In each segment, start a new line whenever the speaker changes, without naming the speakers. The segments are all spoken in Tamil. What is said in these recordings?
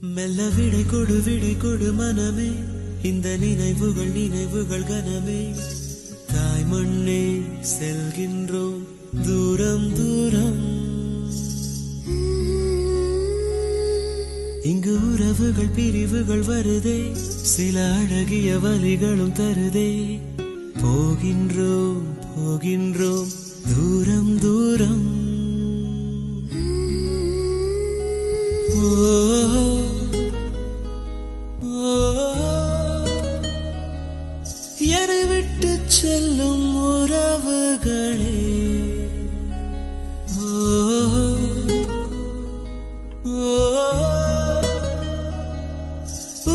மெல்ல விடை கொடு மனமே, இந்த நினைவுகள் கனமே. தாய் மண்ணே செல்கின்றோம் தூரம் தூரம். இங்கு உறவுகள் பிரிவுகள் வருதே, சில அழகிய வலிகளும் தருதே. போகின்றோம் போகின்றோம் தூரம் தூரம். என்னை விட்டு செல்லும் உறவுகளே,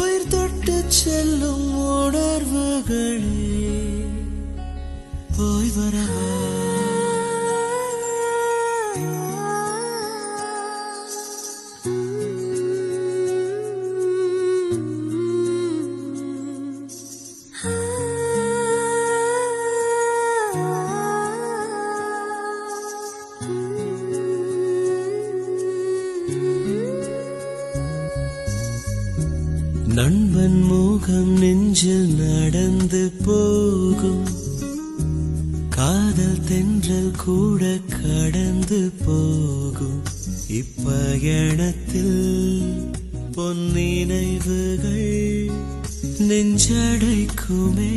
உயிர் தொட்டு செல்லும் உணர்வுகளே, போய் வரவா? நண்பன் முகம் நெஞ்சில் நடந்து போகும், காதல் தென்றல் கூட கடந்து போகும். இப்பயணத்தில் பொன்னினைவுகள் நெஞ்சடைக்குமே.